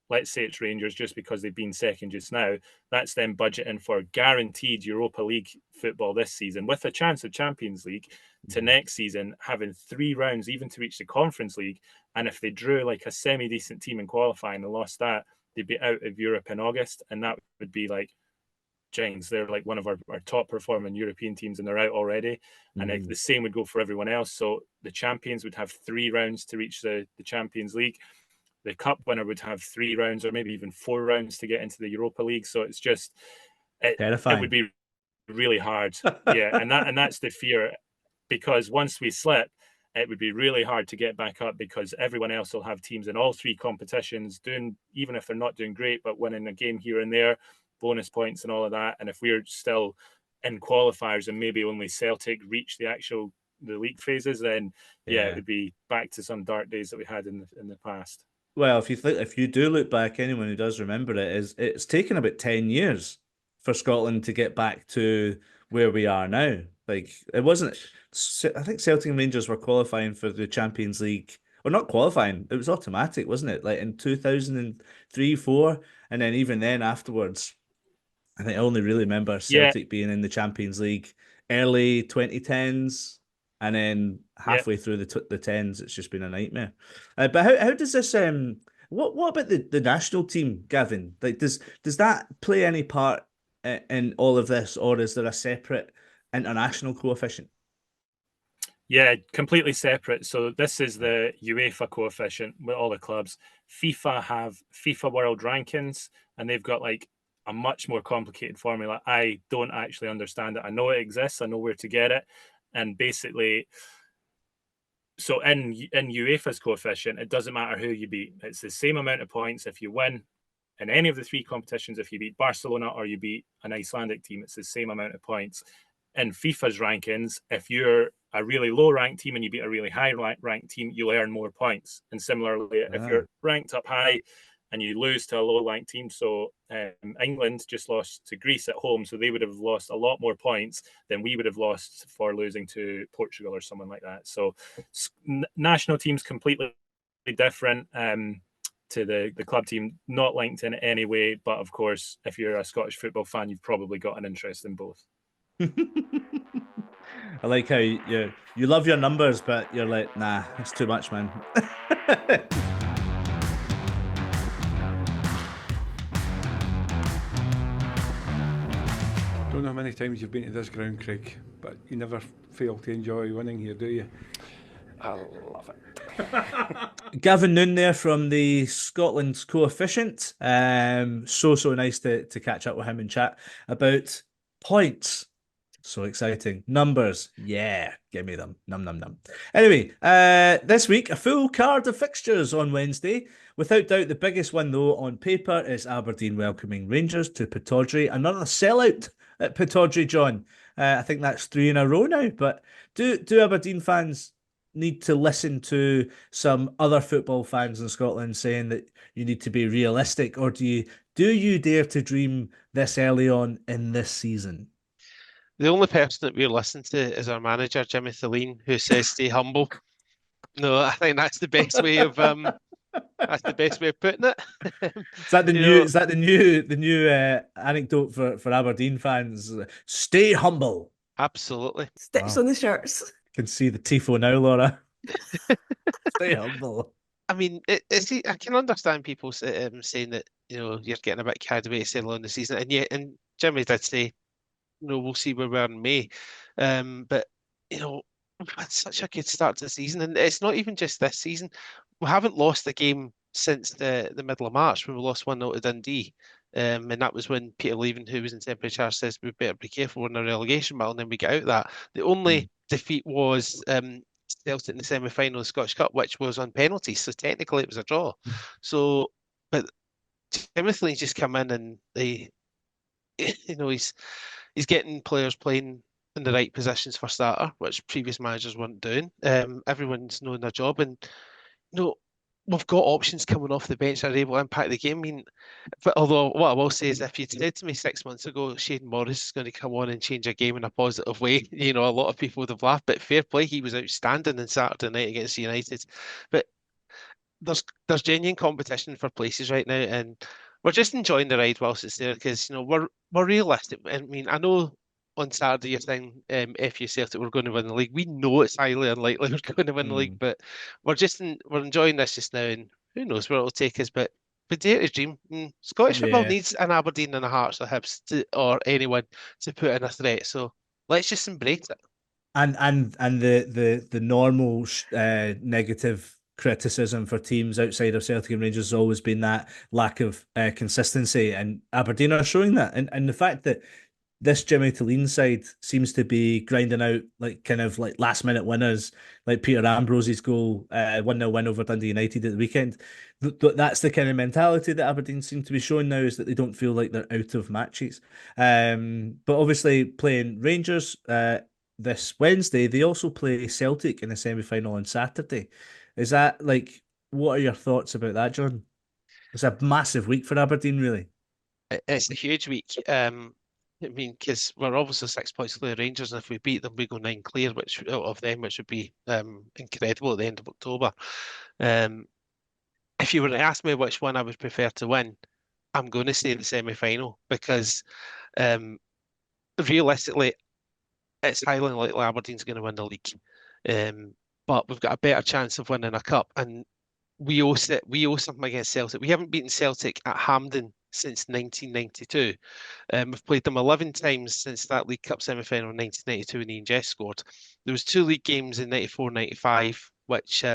let's say it's Rangers, just because they've been second just now, that's then budgeting for guaranteed Europa League football this season with a chance of Champions League, to next season having 3 rounds even to reach the Conference League. And if they drew like a semi-decent team in qualifying and lost that, they'd be out of Europe in August. And that would be like, James, they're like one of our top performing European teams and they're out already. And the same would go for everyone else. So the champions would have 3 rounds to reach the Champions League. The cup winner would have 3 rounds or maybe even 4 rounds to get into the Europa League. So it's just, terrifying. It would be really hard. Yeah. And that's the fear, because once we slip, it would be really hard to get back up, because everyone else will have teams in all 3 competitions doing, even if they're not doing great, but winning a game here and there, bonus points and all of that. And if we're still in qualifiers and maybe only Celtic reach the league phases, then it would be back to some dark days that we had in the past. Well, if you do look back, anyone who does remember it's taken about 10 years for Scotland to get back to where we are now. Like, it wasn't, I think Celtic and Rangers were qualifying for the Champions League, or not qualifying, it was automatic, wasn't it? Like in 2003, 4, and then even then afterwards, I think I only really remember Celtic being in the Champions League early 2010s, and then halfway through the 10s, it's just been a nightmare. But how does this? What about the national team, Gavin? Like, does that play any part in all of this, or is there a separate international coefficient? Yeah, completely separate. So this is the UEFA coefficient with all the clubs. FIFA have FIFA World Rankings, and they've got like a much more complicated formula. I don't actually understand it. I know it exists. I know where to get it. And basically, so in UEFA's coefficient, it doesn't matter who you beat. It's the same amount of points if you win in any of the 3 competitions. If you beat Barcelona or you beat an Icelandic team, it's the same amount of points. In FIFA's rankings, if you're a really low ranked team and you beat a really high ranked team, you'll earn more points. And similarly, if you're ranked up high and you lose to a low-ranked team. So England just lost to Greece at home, so they would have lost a lot more points than we would have lost for losing to Portugal or someone like that. So national teams completely different to the club team, not linked in any way. But of course, if you're a Scottish football fan, you've probably got an interest in both. I like how you love your numbers, but you're like, nah, it's too much, man. Don't know how many times you've been to this ground, Craig, but you never fail to enjoy winning here, do you? I love it. Gavin Noon there from the Scotland's Coefficient. So nice to catch up with him and chat about points. So exciting. Numbers. Yeah, give me them. Num. Anyway, this week, a full card of fixtures on Wednesday. Without doubt, the biggest one, though, on paper is Aberdeen welcoming Rangers to Pittodrie. Another sellout at Pittodrie, John. I think that's 3 in a row now. But do Aberdeen fans need to listen to some other football fans in Scotland saying that you need to be realistic, or do you dare to dream this early on in this season? The only person that we're listening to is our manager, Jimmy Thelin, who says stay humble. No, I think that's the best way of putting it. Is that the new anecdote for Aberdeen fans? Stay humble. Absolutely. Sticks on the shirts. Can see the tifo now, Laura. Stay humble. I mean, I can understand people saying that you're getting a bit carried away so early in the season, and Jimmy did say, we'll see where we are in May. But we've had such a good start to the season, and it's not even just this season. We haven't lost a game since the middle of March when we lost 1-0 to Dundee. And that was when Peter Leven, who was in temporary charge, says we better be careful in a relegation battle, and then we get out of that. The only defeat was Celtic in the semi-final of the Scottish Cup, which was on penalties, so technically it was a draw. So, but Timothy's just come in and he's getting players playing in the right positions for starter, which previous managers weren't doing. Everyone's knowing their job, and we've got options coming off the bench that are able to impact the game. I mean, but although what I will say is, if you'd said to me 6 months ago, Shane Morris is going to come on and change a game in a positive way, a lot of people would have laughed. But fair play, he was outstanding on Saturday night against United. But there's genuine competition for places right now, and we're just enjoying the ride whilst it's there, because we're realistic. I mean, I know on Saturday you're saying if you Celtic we're going to win the league. We know it's highly unlikely we're going to win the league, but we're enjoying this just now, and who knows where it'll take us. But dare to dream. Scottish football needs an Aberdeen and a Hearts or Hibs or anyone to put in a threat. So let's just embrace it. And the normal negative criticism for teams outside of Celtic and Rangers has always been that lack of consistency, and Aberdeen are showing that. And the fact that this Jimmy Thelin side seems to be grinding out kind of last minute winners, like Peter Ambrose's goal, 1-0 win over Dundee United at the weekend. That's the kind of mentality that Aberdeen seem to be showing now, is that they don't feel like they're out of matches. But obviously playing Rangers this Wednesday, they also play Celtic in the semi-final on Saturday. Is that what are your thoughts about that, John? It's a massive week for Aberdeen, really. It's a huge week. I mean, because we're obviously 6 points clear of Rangers, and if we beat them, we go 9 clear, which would be incredible at the end of October. If you were to ask me which one I would prefer to win, I'm going to say the semi-final, because realistically, it's highly unlikely Aberdeen's going to win the league. But we've got a better chance of winning a cup, and we owe something against Celtic. We haven't beaten Celtic at Hampden since 1992. We've played them 11 times since that League Cup semi-final in 1992 when Ian Jess scored. There was 2 league games in 94-95, which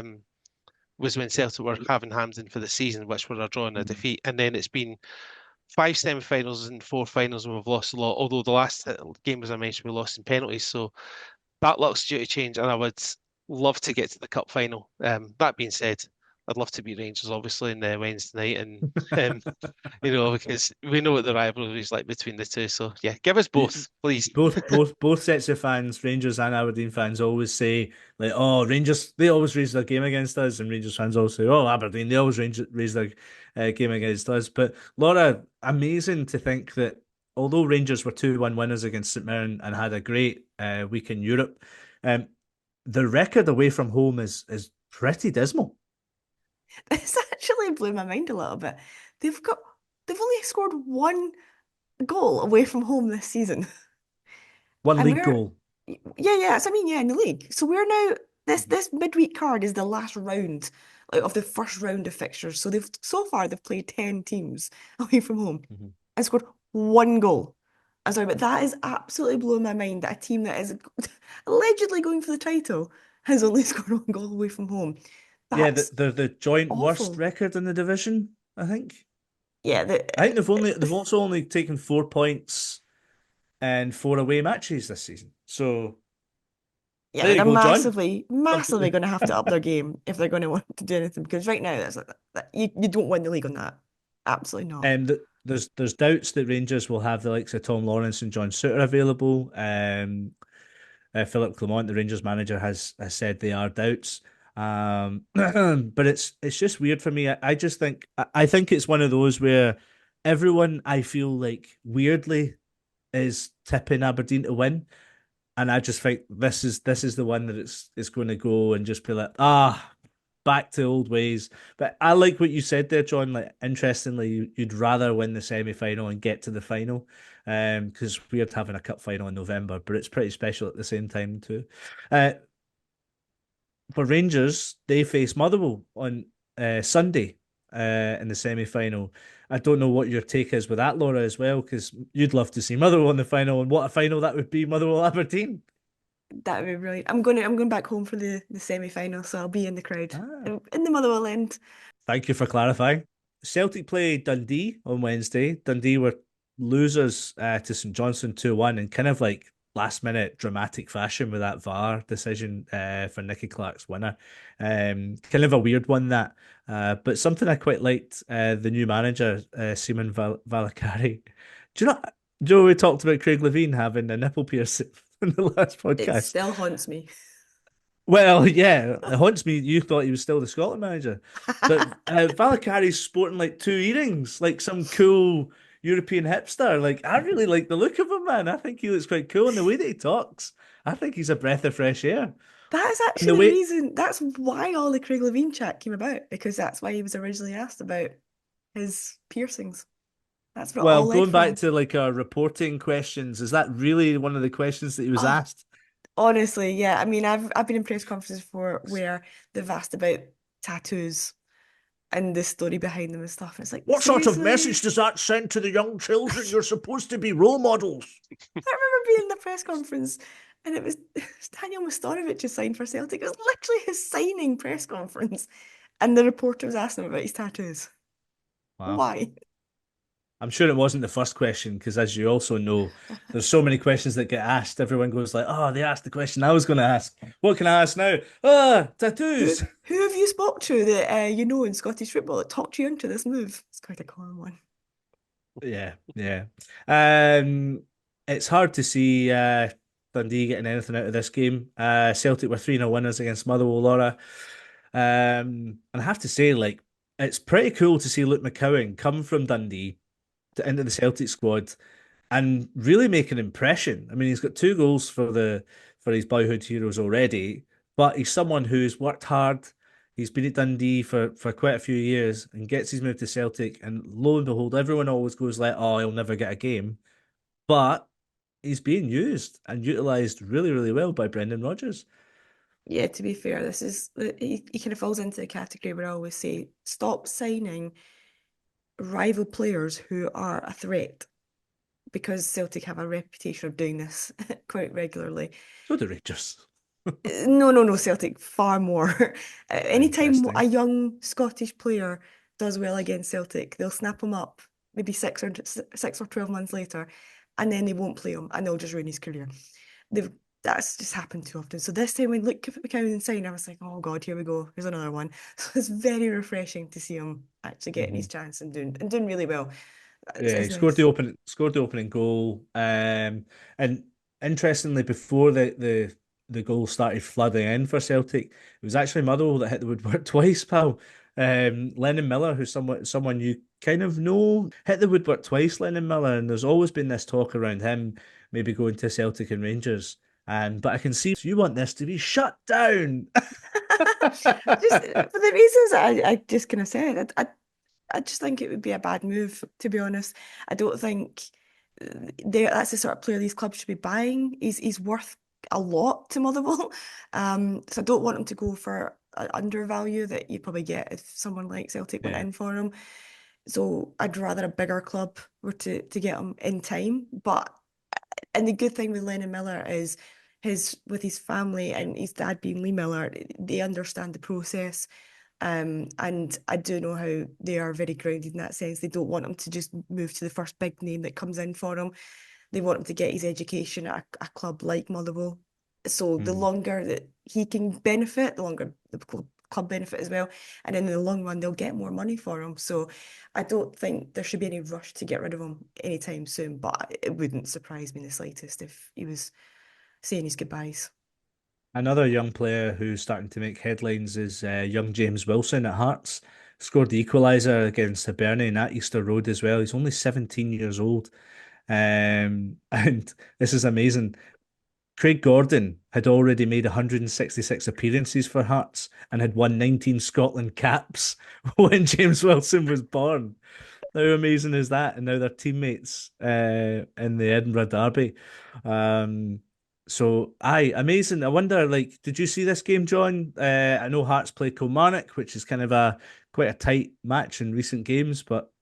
was when Celtic were having Hampden for the season, which were a draw and a defeat. And then it's been 5 semi-finals and 4 finals where we've lost a lot, although the last game, as I mentioned, we lost in penalties. So that looks due to change, and I would love to get to the cup final. That being said, I'd love to beat Rangers, obviously, on Wednesday night, and because we know what the rivalry is like between the two. So yeah, give us both, please. Both sets of fans, Rangers and Aberdeen fans, always say like, "Oh, Rangers, they always raise their game against us," and Rangers fans always say, "Oh, Aberdeen, they always raise their game against us." But Laura, amazing to think that although Rangers were 2-1 winners against St Mirren and had a great week in Europe, um, the record away from home is pretty dismal. This actually blew my mind a little bit. They've only scored one goal away from home this season. One And league goal. yeah, so I mean, yeah, in the league. So we're now this midweek card is the last round of the first round of fixtures. So so far they've played 10 teams away from home and scored one goal. I'm sorry, but that is absolutely blowing my mind that a team that is allegedly going for the title has only scored one goal away from home. That's they're the joint worst awful. record in the division, I think. Yeah, I think they've also only taken 4 points and 4 away matches this season. So yeah, there you they're go, John. massively going to have to up their game if they're going to want to do anything. Because right now, you don't win the league on that. Absolutely not. And there's doubts that Rangers will have the likes of Tom Lawrence and John Souttar available. Philip Clement, the Rangers manager, has said they are doubts. But it's just weird for me. I just think I think it's one of those where everyone, I feel like, weirdly is tipping Aberdeen to win, and I just think this is the one that it's going to go and just be like, back to old ways. But I like what you said there, John. Like, interestingly, you'd rather win the semi-final and get to the final, because we're having a cup final in November, but it's pretty special at the same time too. For Rangers, they face Motherwell on Sunday in the semi-final. I don't know what your take is with that, Laura, as well, because you'd love to see Motherwell in the final, and what a final that would be, Motherwell Aberdeen. That would be brilliant. I'm going back home for the semi-final, so I'll be in the crowd in the Motherwell end. Thank you for clarifying. Celtic play Dundee on Wednesday. Dundee were losers to St Johnstone 2-1 in kind of like last minute dramatic fashion with that VAR decision for Nicky Clark's winner. Kind of a weird one, that. But something I quite liked, the new manager, Simon Valakari. Do you know we talked about Craig Levein having a nipple piercing in the last podcast? It still haunts me. Well, yeah, it haunts me. You thought he was still the Scotland manager, but Valakari's sporting like 2 earrings, like some cool European hipster. Like, I really like the look of him, man. I think he looks quite cool, and the way that he talks, I think he's a breath of fresh air. That is actually the reason. That's why all the Craig Levein chat came about, because that's why he was originally asked about his piercings. That's what all going back to like our reporting questions, is that really one of the questions that he was asked? Honestly, yeah. I mean, I've been in press conferences before where they've asked about tattoos and the story behind them and stuff. And it's like, what sort of message does that send to the young children? You're supposed to be role models. I remember being in the press conference, and it was Daniel Mostorovic just signed for Celtic. It was literally his signing press conference, and the reporter was asking him about his tattoos. Wow. Why? I'm sure it wasn't the first question, because as you also know, there's so many questions that get asked. Everyone goes like, oh, they asked the question I was going to ask. What can I ask now? Tattoos. Who have you spoke to that in Scottish football that talked you into this move? It's quite a common one. Yeah. It's hard to see Dundee getting anything out of this game. Celtic were 3-0 winners against Motherwell, Laura. And I have to say, like, it's pretty cool to see Luke McCowan come from Dundee into the Celtic squad and really make an impression. I mean, he's got 2 goals for his boyhood heroes already, but he's someone who's worked hard. He's been at Dundee for quite a few years and gets his move to Celtic, and lo and behold, everyone always goes like, oh, he'll never get a game. But he's being used and utilised really, really well by Brendan Rodgers. Yeah, to be fair, he kind of falls into the category where I always say, stop signing rival players who are a threat, because Celtic have a reputation of doing this quite regularly. So do Rangers. No, Celtic far more. Anytime a young Scottish player does well against Celtic, they'll snap him up maybe 6 or 12 months later, and then they won't play him, and they'll just ruin his career. that's just happened too often. So this time when Luke McCowan signed, I was like, oh God, here we go. Here's another one. So it's very refreshing to see him actually getting his chance and doing really well. Yeah, he It's nice. scored the opening goal. And interestingly, before the goal started flooding in for Celtic, it was actually Motherwell that hit the woodwork twice, pal. Lennon Miller, who's someone you kind of know, hit the woodwork twice, Lennon Miller, and there's always been this talk around him maybe going to Celtic and Rangers. But I can see you want this to be shut down. Just for the reasons I just kind of said, I just think it would be a bad move, to be honest. I don't think that's the sort of player these clubs should be buying. He's worth a lot to Motherwell. So I don't want him to go for an undervalue that you'd probably get if someone like Celtic went Yeah. in for him. So I'd rather a bigger club were to get him in time. And the good thing with Lennon Miller is with his family and his dad being Lee Miller, they understand the process. And I do know how they are very grounded in that sense. They don't want him to just move to the first big name that comes in for him. They want him to get his education at a club like Motherwell. So the longer that he can benefit, the longer the club benefit as well. And in the long run, they'll get more money for him. So I don't think there should be any rush to get rid of him anytime soon. But it wouldn't surprise me in the slightest if he was saying his goodbyes. Another young player who's starting to make headlines is young James Wilson at Hearts. Scored the equaliser against Hibernian at Easter Road as well. He's only 17 years old. And this is amazing. Craig Gordon had already made 166 appearances for Hearts and had won 19 Scotland caps when James Wilson was born. How amazing is that? And now they're teammates in the Edinburgh Derby. So, aye, amazing. I wonder, like, did you see this game, John? I know Hearts played Kilmarnock, which is kind of quite a tight match in recent games, but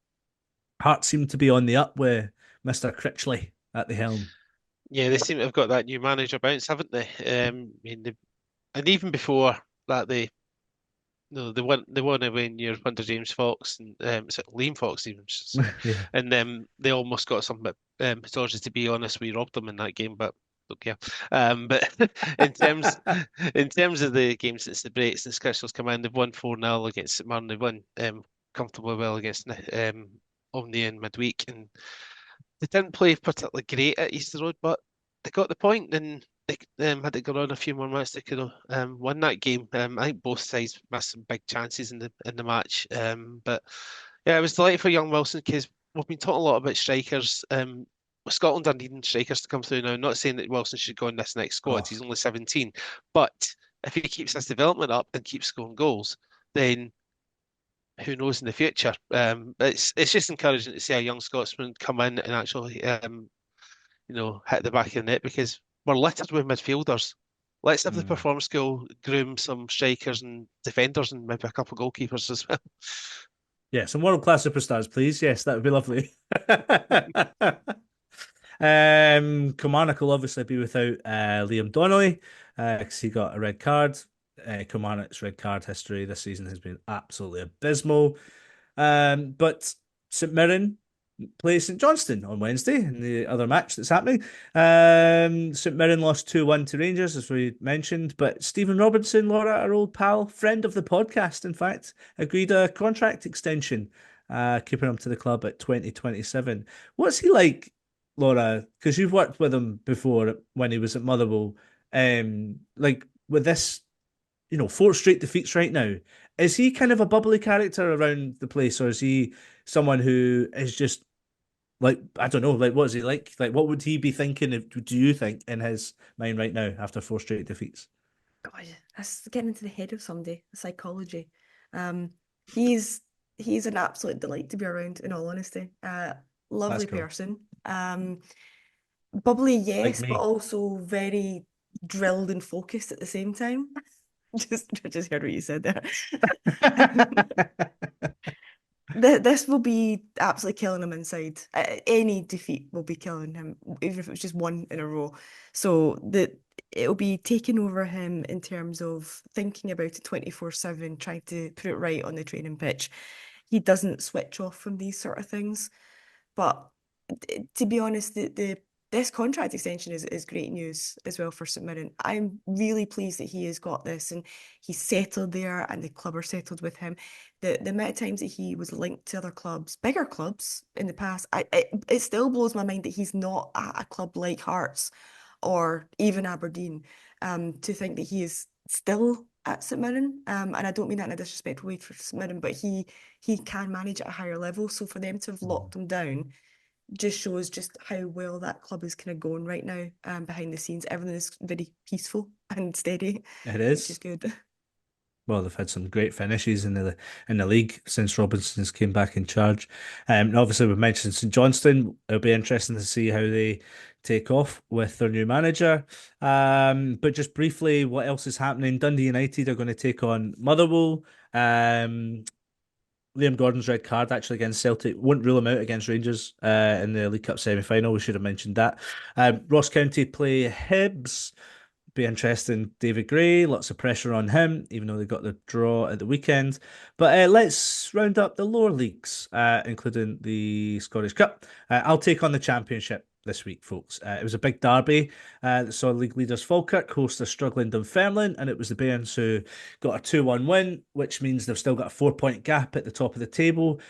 Hearts seem to be on the up with Mr. Critchley at the helm. Yeah, they seem to have got that new manager bounce, haven't they? I mean, and even before that, they won away near under James Fox and Liam Fox even, Yeah. and they almost got something. But Pittodrie, to be honest, we robbed them in that game, but don't care. But in terms of the game since the break, since Crystal's come in, they've won 4-0 against St Mirren. They've won comfortably well against Omnia in midweek, and they didn't play particularly great at Easter Road, but they got the point, and they had it gone on a few more minutes, they could have won that game. I think both sides missed some big chances in the match. But yeah, it was delightful for young Wilson because we've been talking a lot about strikers. Scotland are needing strikers to come through now. Not saying that Wilson should go in this next squad. Oh. He's only 17, but if he keeps his development up and keeps scoring goals, then who knows in the future? It's just encouraging to see a young Scotsman come in and actually hit the back of the net because we're littered with midfielders. Let's have the performance school groom some strikers and defenders and maybe a couple of goalkeepers as well. Yeah, some world-class superstars, please. Yes, that would be lovely. Kilmarnock will obviously be without Liam Donnelly because he got a red card. Kilmarnock's red card history this season has been absolutely abysmal. But St Mirren play St Johnstone on Wednesday in the other match that's happening. St Mirren lost 2-1 to Rangers, as we mentioned, but Stephen Robinson, Laura, our old pal, friend of the podcast, in fact, agreed a contract extension, keeping him to the club at 2027. What's he like, Laura? Because you've worked with him before when he was at Motherwell. Like with this, 4 straight defeats right now. Is he kind of a bubbly character around the place, or is he someone who is just like, I don't know, like what is he like? Like what would he be thinking do you think in his mind right now after 4 straight defeats? God, that's getting into the head of somebody, psychology. He's an absolute delight to be around, in all honesty. Lovely cool. person. Bubbly, Like yes, but me. also very drilled and focused at the same time. I just heard what you said there. This will be absolutely killing him inside. Any defeat will be killing him, even if it was just one in a row. So it'll be taking over him in terms of thinking about it 24/7, trying to put it right on the training pitch. He doesn't switch off from these sort of things. But to be honest, the this contract extension is great news as well for St Mirren. I'm really pleased that he has got this and he's settled there and the club are settled with him. The amount of times that he was linked to other clubs, bigger clubs in the past, it still blows my mind that he's not at a club like Hearts or even Aberdeen. To think that he is still at St Mirren, and I don't mean that in a disrespectful way for St Mirren, but he can manage at a higher level. So for them to have locked him down just shows just how well that club is kind of going right now. Behind the scenes, everything is very peaceful and steady, It which is is. good. Well, they've had some great finishes in the league since Robinson's came back in charge. And obviously, we've mentioned St Johnstone. It'll be interesting to see how they take off with their new manager. But just briefly, what else is happening? Dundee United are going to take on Motherwell. Liam Gordon's red card actually against Celtic won't rule him out against Rangers in the League Cup semi-final. We should have mentioned that. Ross County play Hibs. Be interesting. David Gray, lots of pressure on him, even though they got the draw at the weekend. But let's round up the lower leagues, including the Scottish Cup. I'll take on the Championship this week, folks. It was a big derby that saw league leaders Falkirk host a struggling Dunfermline, and it was the Bairns who got a 2-1 win, which means they've still got a 4-point gap at the top of the table.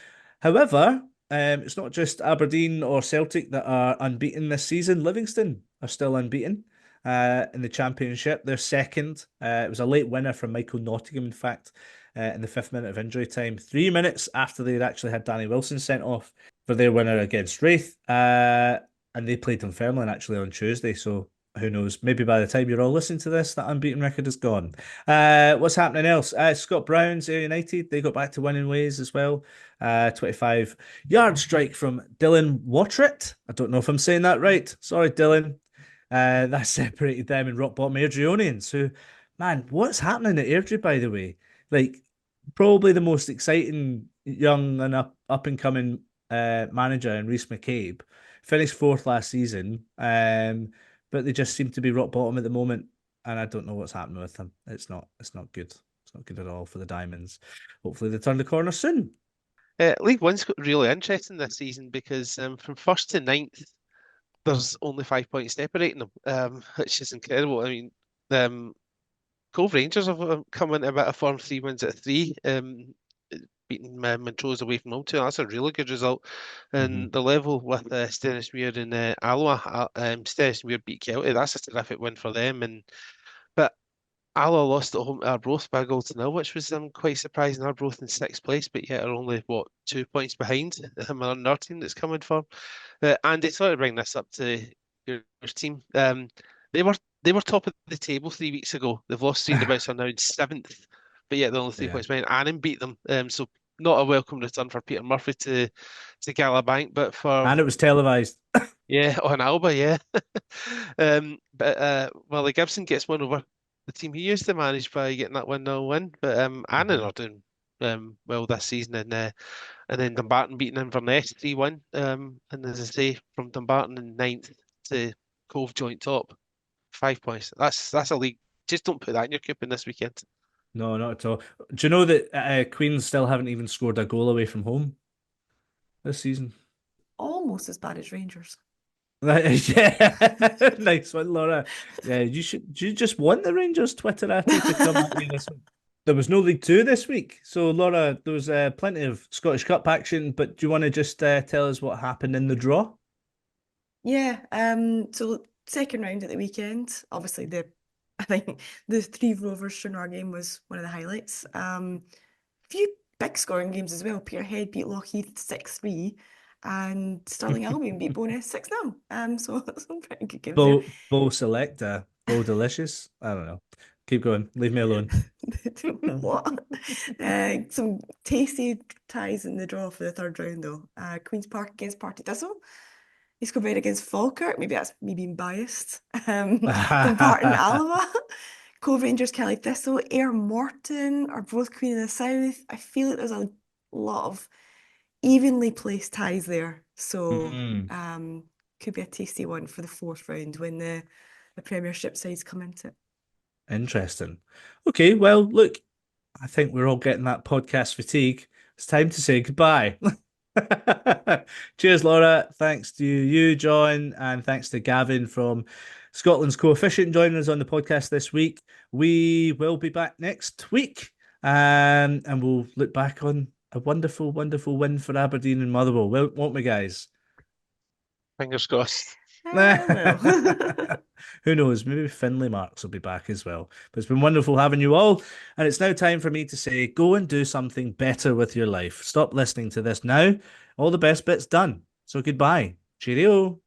However, it's not just Aberdeen or Celtic that are unbeaten this season. Livingston are still unbeaten in the Championship. They're second. It was a late winner from Michael Nottingham, in fact, in the 5th minute of injury time, 3 minutes after they'd actually had Danny Wilson sent off for their winner against Wraith. And they played Dunfermline actually on Tuesday, so who knows? Maybe by the time you're all listening to this, that unbeaten record is gone. What's happening else? Scott Brown's United, they got back to winning ways as well. 25-yard strike from Dylan Watritt. I don't know if I'm saying that right. Sorry, Dylan. That separated them and rock bottom Airdrieonians, who, man, what's happening at Airdrie, by the way? Like, probably the most exciting young and up and coming manager in Rhys McCabe. Finished 4th last season, but they just seem to be rock bottom at the moment, and I don't know what's happening with them. It's not good. It's not good at all for the Diamonds. Hopefully they turn the corner soon. League One's got really interesting this season because from 1st to 9th, there's only 5 points separating them, which is incredible. I mean, Cove Rangers have come into a bit of form, 3 wins out of 3, beating Montrose away from home too. That's a really good result. And the level with Stennismuir and Alloa, Stennismuir beat Celtic. That's a terrific win for them. But Alloa lost at home to Arbroath by a goal to nil, which was quite surprising. Arbroath in 6th place, but yet are only 2 points behind another team that's coming for. Andy, sorry to bring this up to your team. They were top of the table 3 weeks ago. They've lost 3 in the bounce, are now in 7th, but yet they're only 3 points behind. Annan beat them, so not a welcome return for Peter Murphy to Galabank, but for And it was televised. yeah, on Alba, yeah. But Willie Gibson gets one over the team he used to manage by getting that 1-0 win. But Annan are doing well this season, and then Dumbarton beating Inverness 3-1. And as I say, from Dumbarton in 9th to Cove joint top, 5 points. That's a league. Just don't put that in your coupon this weekend. No, not at all. Do you know that Queens still haven't even scored a goal away from home this season? Almost as bad as Rangers. Yeah, nice one, Laura. Yeah, you just want the Rangers Twitter athlete to come at me this week. There was no League Two this week, so Laura, there was plenty of Scottish Cup action. But do you want to just tell us what happened in the draw? Yeah. So second round at the weekend, obviously I think the Threave Rovers Stranraer game was one of the highlights. A few big scoring games as well. Peterhead beat Lockheath 6-3 and Stirling Albion beat Bo'ness 6-0. So some pretty good games there. Bo Selecta, Bo Delicious. I don't know. Keep going. Leave me alone. What? Some tasty ties in the draw for the third round though. Queen's Park against Partick Thistle. He's Kilbride against Falkirk. Maybe that's me being biased. Dumbarton Alloa. Cove Rangers Kelly Thistle. Ayr Morton are both Queen of the South. I feel like there's a lot of evenly placed ties there. So could be a tasty one for the 4th round when the Premiership sides come into it. Interesting. Okay, well, look, I think we're all getting that podcast fatigue. It's time to say goodbye. Cheers, Laura. Thanks to you, John, and thanks to Gavin from Scotland's Coefficient joining us on the podcast this week. We will be back next week, and we'll look back on a wonderful, wonderful win for Aberdeen and Motherwell, won't we, guys? Fingers crossed. Who knows? Maybe Finlay Marks will be back as well. But it's been wonderful having you all. And it's now time for me to say, go and do something better with your life. Stop listening to this now. All the best bits done. So goodbye. Cheerio.